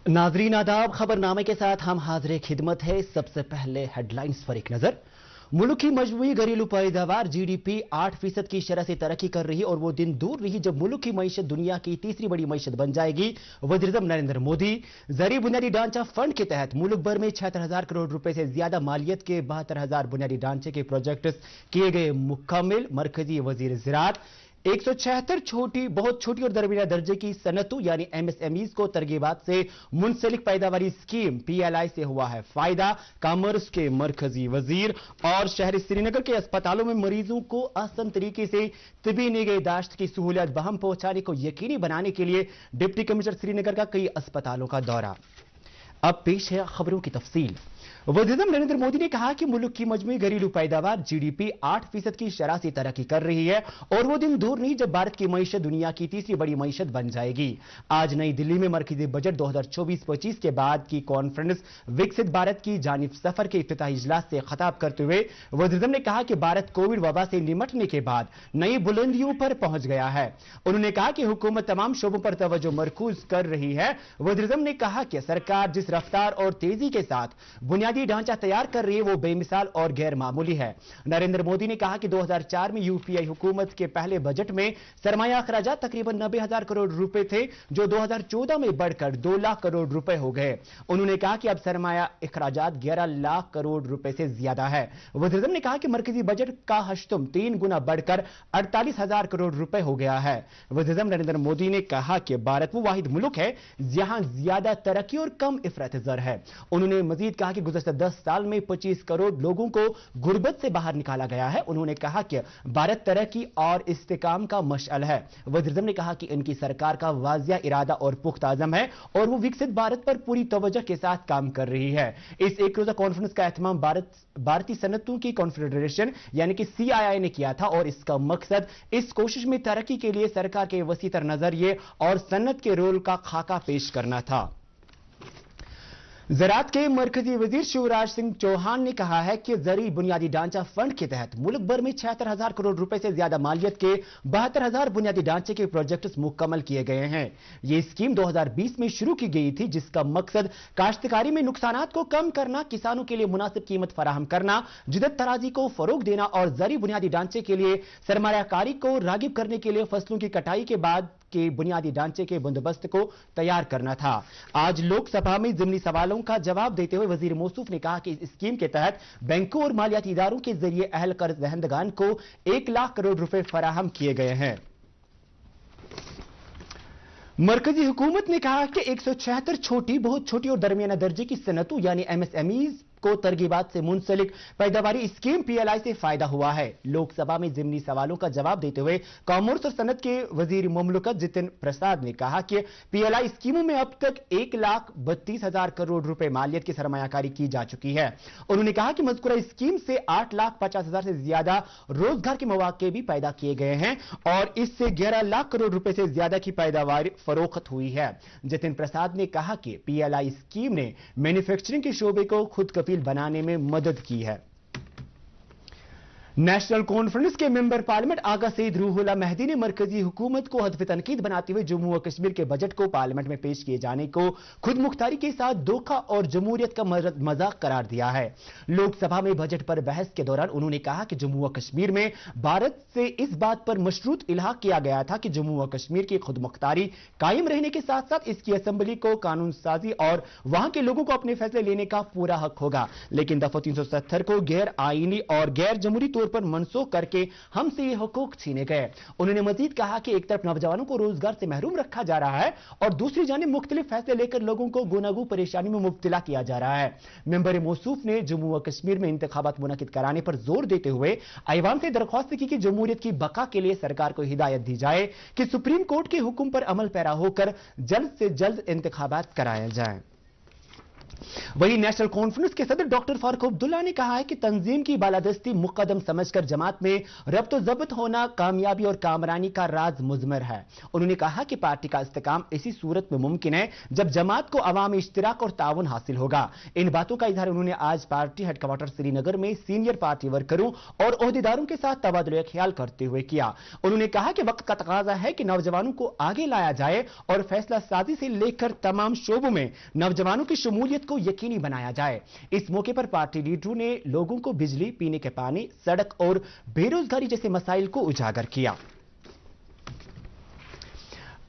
नाजरीन आदाब, खबरनामे के साथ हम हाजिर खिदमत है। सबसे पहले हेडलाइंस पर एक नजर। मुल्क की मजमूई घरेलू पैदावार जीडीपी 8% की शरह से तरक्की कर रही और वो दिन दूर नहीं जब मुल्क की मईशत दुनिया की तीसरी बड़ी मईशत बन जाएगी। वज़ीर-ए-आज़म नरेंद्र मोदी ज़रूरी बुनियादी ढांचा फंड के तहत मुल्क भर में 76,000 करोड़ रुपए से ज्यादा मालियत के 72,000 बुनियादी ढांचे के प्रोजेक्ट किए गए मुकम्मल। मरकजी वजीर ज़राअत 176 बहुत छोटी और दरमियाना दर्जे की सनतों यानी एमएसएमईज को तरगीबात से मुंसलिक पैदावारी स्कीम पीएलआई से हुआ है फायदा। कॉमर्स के मरकजी वजीर और शहर श्रीनगर के अस्पतालों में मरीजों को आसान तरीके से तिबी निगहदाश्त की सहूलियत बहम पहुंचाने को यकीनी बनाने के लिए डिप्टी कमिश्नर श्रीनगर का कई अस्पतालों का दौरा। अब पेश है खबरों की तफसील। वज़ीर-ए-आज़म नरेंद्र मोदी ने कहा कि मुल्क की मजमूई घरेलू पैदावार जीडीपी 8% की शरह से तरक्की कर रही है और वो दिन दूर नहीं जब भारत की मईशत दुनिया की तीसरी बड़ी मईशत बन जाएगी। आज नई दिल्ली में मरकजी बजट 2024-25 के बाद की कॉन्फ्रेंस विकसित भारत की जानिब सफर के इफ्तिताही इजलास से खिताब करते हुए वज़ीर-ए-आज़म ने कहा कि भारत कोविड वबा से निमटने के बाद नई बुलंदियों पर पहुंच गया है। उन्होंने कहा कि हुकूमत तमाम शोबों पर तवज्जो मरकूज कर रही है। वज़ीर-ए-आज़म ने कहा कि सरकार जिस रफ्तार और तेजी के साथ बुनियादी ढांचा तैयार कर रही है वो बेमिसाल और गैर मामूली है। नरेंद्र मोदी ने कहा कि 2004 में यूपीआई हुकूमत के पहले बजट में सरमाया अखराजात तकरीबन 90,000 करोड़ रुपए थे जो 2014 में बढ़कर 2 लाख करोड़ रुपए हो गए। उन्होंने कहा कि अब सरमाया अखराजात 11 लाख करोड़ रुपए से ज्यादा है। वज़ीर-ए-आज़म ने कहा कि मरकजी बजट का हश्तुम 3 गुना बढ़कर 48,000 करोड़ रुपए हो गया है। वज़ीर-ए-आज़म नरेंद्र मोदी ने कहा कि भारत वो वाहिद मुल्क है जहां ज्यादा तरक्की और कम इफरात ज़र है। उन्होंने मजीद कहा कि गुज़श्ता 10 साल में 25 करोड़ लोगों को गुर्बत से बाहर निकाला गया है। उन्होंने कहा कि भारत तरक्की और इस्तेकाम का मशअल है। वज़ीर-ए-आज़म ने कहा कि इनकी सरकार का वाज़िया इरादा और पुख्ता अज़म है और वो विकसित भारत पर पूरी तवज्जो के साथ काम कर रही है। इस एक रोजा कॉन्फ्रेंस का एहतमाम भारतीय सनतों की कॉन्फेडरेशन यानी कि सीआईआई ने किया था और इसका मकसद इस कोशिश में तरक्की के लिए सरकार के वसीतर नजरिए और सनत के रोल का खाका पेश करना था। ज़राअत के मरकजी वजीर शिवराज सिंह चौहान ने कहा है कि ज़रूरी बुनियादी ढांचा फंड के तहत मुल्क भर में 76,000 करोड़ रुपए से ज्यादा मालियत के 72,000 बुनियादी ढांचे के प्रोजेक्ट्स मुकम्मल किए गए हैं। यह स्कीम 2020 में शुरू की गई थी जिसका मकसद काश्तकारी में नुकसानात को कम करना, किसानों के लिए मुनासिब कीमत फराहम करना, जिदत तराजी को फरोग देना और ज़रूरी बुनियादी ढांचे के लिए सरमायाकारी को रागिब करने के लिए फसलों की कटाई के बाद के बुनियादी ढांचे के बंदोबस्त को तैयार करना था। आज लोकसभा में ज़िमनी सवालों का जवाब देते हुए वजीर मौसूफ ने कहा कि इस स्कीम के तहत बैंकों और मालियाती इदारों के जरिए अहल कर्ज दहंदगान को 1 लाख करोड़ रुपए फराहम किए गए हैं। मरकजी हुकूमत ने कहा कि 176 छोटी, बहुत छोटी और दरमियाना दर्जे की सनतों यानी एमएसएमईज को तरगीबात से मुंसलिक पैदावारी स्कीम पीएलआई से फायदा हुआ है। लोकसभा में ज़िमनी सवालों का जवाब देते हुए कॉमर्स और सनत के वजीर मुमलिकत जितिन प्रसाद ने कहा कि पीएलआई स्कीमों में अब तक 1,32,000 करोड़ रुपए मालियत की सरमायाकारी की जा चुकी है। उन्होंने कहा कि मज़कूरा स्कीम से 8,50,000 से ज्यादा रोजगार के मौके भी पैदा किए गए हैं और इससे 11 लाख करोड़ रुपए से ज्यादा की पैदावार फरोख्त हुई है। जितिन प्रसाद ने कहा कि पीएलआई स्कीम ने मैन्युफैक्चरिंग के शोबे को खुद कफील बनाने में मदद की है। नेशनल कॉन्फ्रेंस के मेंबर पार्लियामेंट आगा सईद रूहुल्लाह मेहदी ने मरकजी हुकूमत को हदफ तनकीद बनाते हुए जम्मू और कश्मीर के बजट को पार्लियामेंट में पेश किए जाने को खुद मुख्तारी के साथ धोखा और जमहूरियत का मजाक करार दिया है। लोकसभा में बजट पर बहस के दौरान उन्होंने कहा कि जम्मू और कश्मीर में भारत से इस बात पर मशरूत इल्हाक किया गया था कि जम्मू और कश्मीर की खुद मुख्तारी कायम रहने के साथ साथ इसकी असेंबली को कानून साजी और वहां के लोगों को अपने फैसले लेने का पूरा हक होगा। लेकिन दफा 370 को गैर आईनी और गैर जमहूरी तौर पर मनसूख करके हमसे ये हुकूक छीने गए। उन्होंने मजीद कहा कि एक तरफ नौजवानों को रोजगार से महरूम रखा जा रहा है और दूसरी जानिब मुख्तलिफ फैसले लेकर लोगों को गुनागू परेशानी में मुब्तला किया जा रहा है। मेंबर मौसूफ ने जम्मू और कश्मीर में इंतखाबात मुनक्किद कराने पर जोर देते हुए ऐवान से दरख्वास्त की कि जमहूरियत की बका के लिए सरकार को हिदायत दी जाए कि सुप्रीम कोर्ट के हुक्म पर अमल पैरा होकर जल्द से जल्द इंतखाबात कराए जाएं। वहीं नेशनल कॉन्फ्रेंस के सदर डॉक्टर फारूक अब्दुल्ला ने कहा है कि तंजीम की बालादस्ती मुकदम समझकर जमात में रब्त जब्त होना कामयाबी और कामरानी का राज मुजमर है। उन्होंने कहा कि पार्टी का इस्तेकाम इसी सूरत में मुमकिन है जब जमात को अवामी इश्तिराक और ताउन हासिल होगा। इन बातों का इजहार उन्होंने आज पार्टी हेडक्वार्टर श्रीनगर में सीनियर पार्टी वर्करों और ओहदेदारों के साथ तबादला ख्याल करते हुए किया। उन्होंने कहा कि वक्त का तकाजा है कि नौजवानों को आगे लाया जाए और फैसला साजी से लेकर तमाम शोबों में नौजवानों की शमूलियत को यकीनी बनाया जाए। इस मौके पर पार्टी लीडरों ने लोगों को बिजली, पीने के पानी, सड़क और बेरोजगारी जैसे मसाइल को उजागर किया।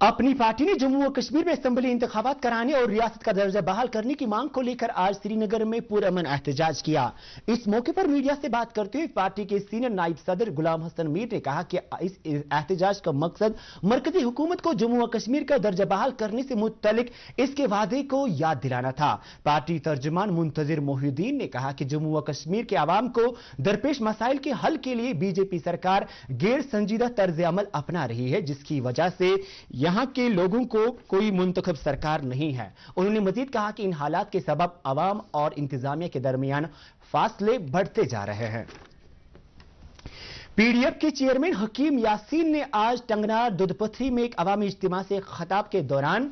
अपनी पार्टी ने जम्मू और कश्मीर में असेंबली इंतखाबात कराने और रियासत का दर्जा बहाल करने की मांग को लेकर आज श्रीनगर में पुरअमन एहतजाज किया। इस मौके पर मीडिया से बात करते हुए पार्टी के सीनियर नायब सदर गुलाम हसन मीर ने कहा कि इस एहतजाज का मकसद मरकजी हुकूमत को जम्मू और कश्मीर का दर्जा बहाल करने से मुतल्लिक इसके वादे को याद दिलाना था। पार्टी तर्जुमान मुंतजिर मोहिउद्दीन ने कहा कि जम्मू और कश्मीर के आवाम को दरपेश मसाइल के हल के लिए बीजेपी सरकार गैर संजीदा तर्ज अमल अपना रही है, जिसकी वजह से यहां के लोगों को कोई मुंतखब सरकार नहीं है। उन्होंने मजीद कहा कि इन हालात के सबब अवाम और इंतजामिया के दरमियान फासले बढ़ते जा रहे हैं। पीडीएफ के चेयरमैन हकीम यासीन ने आज टंगनार दुधपथरी में एक अवामी इज्तिमा से खिताब के दौरान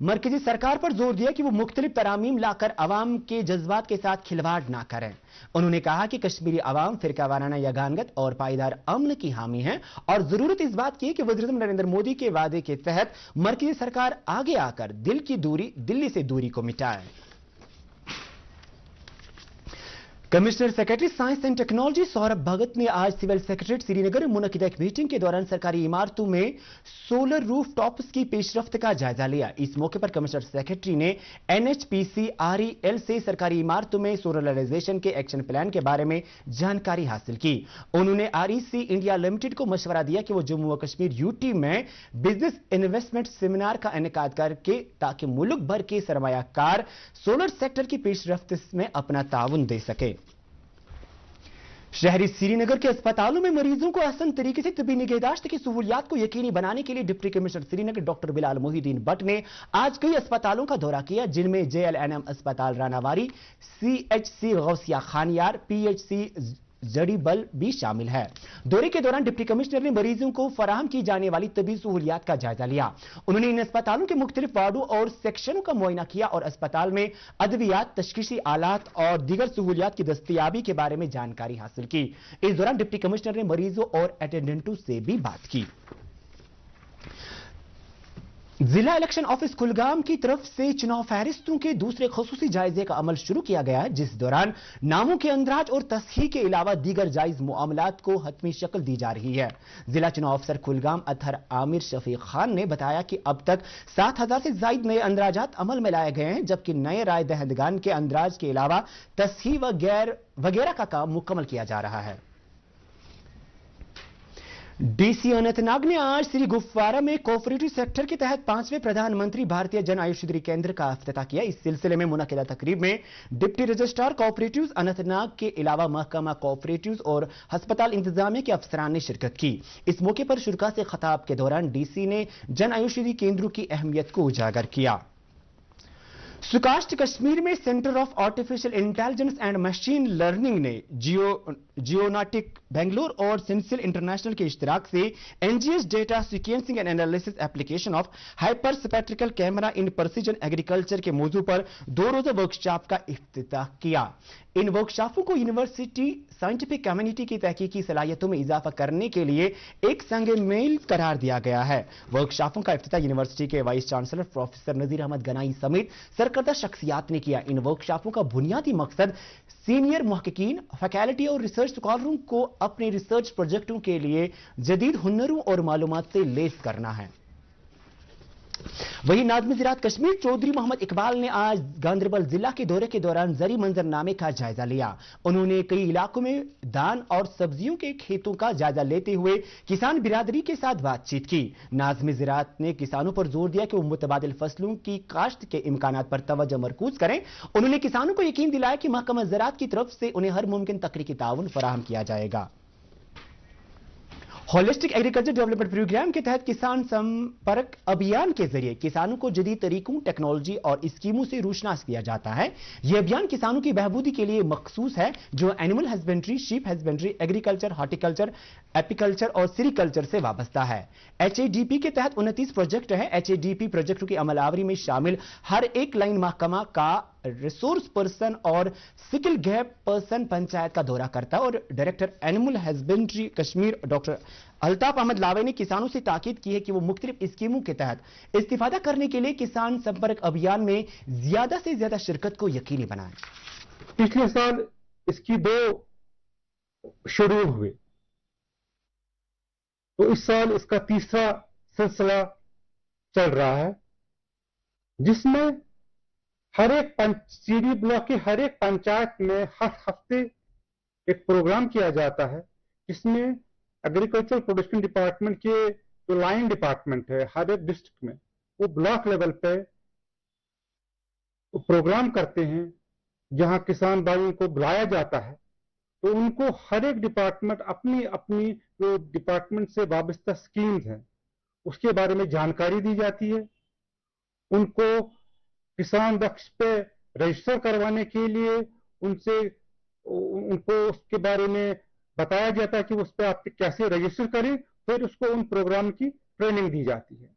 मरकजी सरकार पर जोर दिया कि वो मुख्तलिफ तरामीम लाकर अवाम के जज्बात के साथ खिलवाड़ ना करें। उन्होंने कहा कि कश्मीरी अवाम फिरका वाराना यगानगत और पायदार अमन की हामी है और जरूरत इस बात की है कि वज़ीर-ए-आज़म नरेंद्र मोदी के वादे के तहत मरकजी सरकार आगे आकर दिल्ली से दूरी को मिटाए। Commissioner secretary science and technology Saurabh Bhagat ने आज सिविल सेक्रेटरीट श्रीनगर में मुनक्किदा एक मीटिंग के दौरान सरकारी इमारतों में सोलर रूफ टॉप्स की पेशरफ्त का जायजा लिया। इस मौके पर कमिश्नर सेक्रेटरी ने NHPC-REL से सरकारी इमारतों में सोलराइजेशन के एक्शन प्लान के बारे में जानकारी हासिल की। उन्होंने REC इंडिया लिमिटेड को मशवरा दिया कि वो जम्मू और कश्मीर यूटी में बिजनेस इन्वेस्टमेंट सेमिनार का इनेकाद करके ताकि मुल्क भर के सरमायाकार सोलर सेक्टर की पेशरफ्त में अपना ताउन दे सके। शहरी श्रीनगर के अस्पतालों में मरीजों को आसान तरीके से तबी निगहदाश्त की सहूलियात को यकीनी बनाने के लिए deputy commissioner Srinagar doctor Bilal Mohiuddin Bhatt ने आज कई अस्पतालों का दौरा किया, जिनमें JLNM अस्पताल रानावारी, CHC गौसिया खानियार, PHC जड़ीबल भी शामिल है। दौरे के दौरान डिप्टी कमिश्नर ने मरीजों को फराहम की जाने वाली तबी सहूलियात का जायजा लिया। उन्होंने इन अस्पतालों के मुख्तलिफ वार्डों और सेक्शनों का मुआयना किया और अस्पताल में अद्वियात, तशखीसी आलात और दीगर सहूलियात की दस्तयाबी के बारे में जानकारी हासिल की। इस दौरान डिप्टी कमिश्नर ने मरीजों और अटेंडेंटों से भी बात की। जिला इलेक्शन ऑफिस कुलगाम की तरफ से चुनाव फहरिस्तों के दूसरे खसूसी जायजे का अमल शुरू किया गया है, जिस दौरान नामों के अंदराज और तस्हीह के अलावा दीगर जायज मामलात को हतमी शक्ल दी जा रही है। जिला चुनाव अफसर कुलगाम अतहर आमिर शफीक खान ने बताया कि अब तक 7000 से ज्यादा नए अंदराजात अमल में लाए गए हैं, जबकि नए राय दहंदगान के अंदराज के अलावा तस्हीह वगैरह का काम मुकम्मल किया जा रहा है। डीसी अनंतनाग ने आज श्री गुफवारा में कोऑपरेटिव सेक्टर के तहत 5वें प्रधानमंत्री भारतीय जन औषधि केंद्र का इफ्तिताह किया। इस सिलसिले में मुनक्किदा तकरीब में डिप्टी रजिस्ट्रार कोऑपरेटिव्स अनंतनाग के अलावा महकमा कोऑपरेटिव्स और अस्पताल इंतजामिया के अफसरान ने शिरकत की। इस मौके पर शुरका से खिताब के दौरान डीसी ने जन औषधि केंद्रों की अहमियत को उजागर किया। सुकास्ट कश्मीर में centre of artificial intelligence and machine learning ने जियोनाटिक बेंगलोर और सेंसिल इंटरनेशनल के इश्तिराक से NGS data sequencing and analysis application of hyperspectral camera in precision agriculture के मौजू पर 2 रोजा वर्कशॉप का इफ्तिताह किया। इन वर्कशॉपों को यूनिवर्सिटी साइंटिफिक कम्युनिटी की तहकीकी सलाहियतों में इजाफा करने के लिए एक संग मेल करार दिया गया है। वर्कशॉपों का इफ्तिताह यूनिवर्सिटी के vice chancellor professor Nazir Ahmad Ganai समेत सरकर्दा शख्सियात ने किया। इन वर्कशॉपों का बुनियादी मकसद सीनियर मुहक्किकीन, फैकल्टी और रिसर्च स्कॉलरों को अपने रिसर्च प्रोजेक्टों के लिए जदीद हुनरों और मालूमात से लेस करना है। वहीं नाज़िम ज़राअत कश्मीर चौधरी मोहम्मद इकबाल ने आज गांदरबल जिला के दौरे के दौरान जरी मंजरनामे का जायजा लिया। उन्होंने कई इलाकों में धान और सब्जियों के खेतों का जायजा लेते हुए किसान बिरादरी के साथ बातचीत की। नाज़िम ज़राअत ने किसानों पर जोर दिया कि वो मुतबादिल फसलों की काश्त के इम्कानात पर तवज्जो मरकूज करें। उन्होंने किसानों को यकीन दिलाया कि महकमा ज़राअत की तरफ से उन्हें हर मुमकिन तकनीकी ताउन फराहम किया जाएगा। होलिस्टिक एग्रीकल्चर डेवलपमेंट प्रोग्राम के तहत किसान संपर्क अभियान के जरिए किसानों को जदीद तरीकों, टेक्नोलॉजी और स्कीमों से रोशनास किया जाता है। यह अभियान किसानों की बहबूदी के लिए मखसूस है, जो animal husbandry, sheep husbandry, agriculture, horticulture, apiculture और सीरीकल्चर से वाबस्ता है। एचएडीपी के तहत 29 प्रोजेक्ट हैं। एचएडीपी प्रोजेक्टों की अमलावरी में शामिल हर एक लाइन महकमा का रिसोर्स पर्सन और स्किल गैप पर्सन पंचायत का दौरा करता है। और director animal husbandry Kashmir doctor Altaf Ahmad Lawey ने किसानों से ताकीद की है कि वो मुख्तलिफ स्कीमों के तहत इस्तिफादा करने के लिए किसान संपर्क अभियान में ज्यादा से ज्यादा शिरकत को यकीनी बनाएं। पिछले साल इसकी 2 शेड्यूल हुए, तो इस साल इसका तीसरा सिलसिला चल रहा है, जिसमें हर एक सीडी ब्लॉक की हर एक पंचायत में हर हफ्ते एक प्रोग्राम किया जाता है, जिसमें एग्रीकल्चर प्रोडक्शन डिपार्टमेंट के जो लाइन डिपार्टमेंट है हर एक डिस्ट्रिक्ट में, वो ब्लॉक लेवल पे प्रोग्राम करते हैं, जहां किसान भाइयों को बुलाया जाता है। तो उनको हर एक डिपार्टमेंट अपनी अपनी जो डिपार्टमेंट से वाबस्ता स्कीम्स हैं उसके बारे में जानकारी दी जाती है। उनको किसान रक्ष पे रजिस्टर करवाने के लिए उनको उसके बारे में बताया जाता है कि उस पर आप कैसे रजिस्टर करें, फिर उसको उन प्रोग्राम की ट्रेनिंग दी जाती है।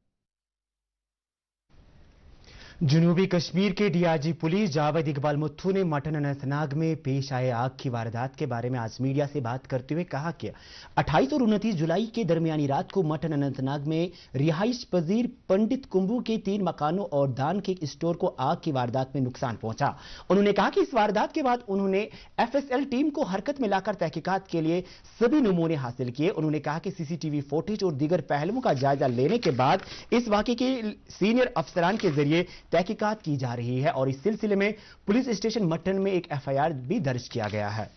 जनूबी कश्मीर के डीआईजी पुलिस जावेद इकबाल मुथ्थू ने मटन अनंतनाग में पेश आए आग की वारदात के बारे में आज मीडिया से बात करते हुए कहा कि 28 और 29 जुलाई के दरमियानी रात को मटन अनंतनाग में रिहाइश पजीर पंडित कुंबू के 3 मकानों और दान के स्टोर को आग की वारदात में नुकसान पहुंचा। उन्होंने कहा कि इस वारदात के बाद उन्होंने एफएसएल टीम को हरकत में लाकर तहकीकात के लिए सभी नमूने हासिल किए। उन्होंने कहा कि सीसीटीवी फुटेज और दीगर पहलुओं का जायजा लेने के बाद इस वाकये के सीनियर अफसरान के जरिए तहकीकात की जा रही है और इस सिलसिले में पुलिस स्टेशन मटन में एक एफआईआर भी दर्ज किया गया है।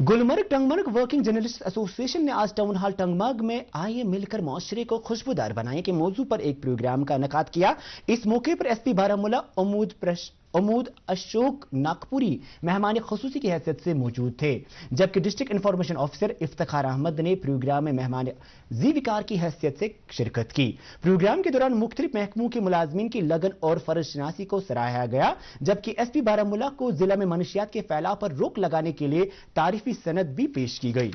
Gulmarg Tangmarg working journalist association ने आज टाउन हॉल टंगमर्ग में आइए मिलकर मुआशरे को खुशबूदार बनाएं के मौजू पर एक प्रोग्राम का इनेकाद किया। इस मौके पर एसपी बारामूला अमूद अशोक नागपुरी मेहमान खुसूसी की हैसियत से मौजूद थे, जबकि district information officer Iftikhar Ahmad ने प्रोग्राम में मेहमान जीविकार की हैसियत से शिरकत की। प्रोग्राम के दौरान मुख्तलिफ महकमों के मुलाजमीन की लगन और फर्ज शनासी को सराहा गया, जबकि एसपी बारामूला को जिला में मनशियात के फैलाव पर रोक लगाने के लिए तारीफी सनद भी पेश की गई।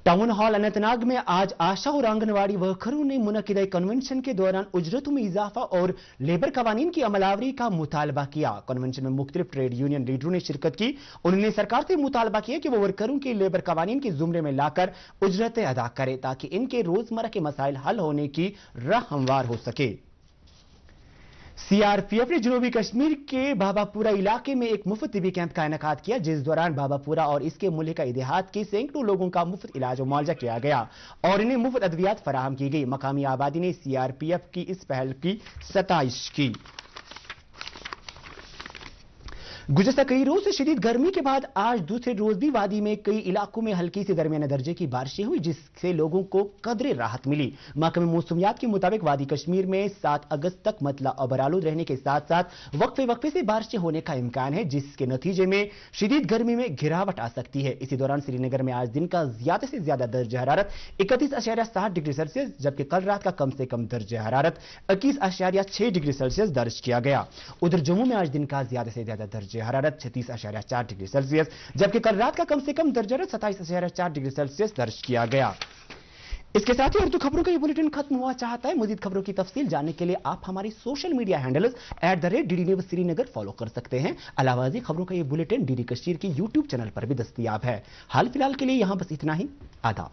टाउन हॉल अनंतनाग में आज आशा और आंगनवाड़ी वर्करों ने मुनक्किदा कन्वेंशन के दौरान उजरतों में इजाफा और लेबर कवानीन की अमलावरी का मुतालबा किया। कन्वेंशन में मुख्तलिफ ट्रेड यूनियन लीडरों ने शिरकत की। उन्होंने सरकार से मुतालबा किया कि वो वर्करों के लेबर कवानीन के जुमरे में लाकर उजरतें अदा करे, ताकि इनके रोजमर्रा के मसाइल हल होने की राह हमवार हो सके। सीआरपीएफ ने जनूबी कश्मीर के बाबापुरा इलाके में एक मुफ्त तिबी कैंप का इनेकाद किया, जिस दौरान बाबापुरा और इसके मुल्का इदेहात के सैकड़ों लोगों का मुफ्त इलाज और मुआवजा किया गया और इन्हें मुफ्त अद्वियात फराहम की गई। मकामी आबादी ने सीआरपीएफ की इस पहल की सताइश की। गुज़श्ता कई रोज से शदीद गर्मी के बाद आज दूसरे रोज भी वादी में कई इलाकों में हल्की से दरमियाने दर्जे की बारिशें हुई, जिससे लोगों को कदरे राहत मिली। महकमे मौसमियात के मुताबिक वादी कश्मीर में 7 अगस्त तक मतला अबरालूद रहने के साथ साथ वक्फे से बारिशें होने का इम्कान है, जिसके नतीजे में शदीद गर्मी में गिरावट आ सकती है। इसी दौरान श्रीनगर में आज दिन का ज्यादा से ज्यादा दर्जा हरारत 31.7 डिग्री सेल्सियस, जबकि कल रात का कम से कम दर्जा हरारत 21.6 डिग्री सेल्सियस दर्ज किया गया। उधर जम्मू में आज दिन का ज्यादा से ज्यादा दर्जा हरारत 36.4 डिग्री सेल्सियस, जबकि कल रात का कम से कम दर्जा 27.4 डिग्री सेल्सियस दर्ज किया गया। इसके साथ ही उर्दू खबरों का ये बुलेटिन खत्म हुआ चाहता है। मजीद खबरों की तफसील जानने के लिए आप हमारी social media handles @DD News Srinagar follow कर सकते हैं। अलावाजी खबरों का ये बुलेटिन डीडी कश्मीर की यूट्यूब चैनल पर भी दस्तयाब है। हाल फिलहाल के लिए यहां बस इतना ही। आदाब।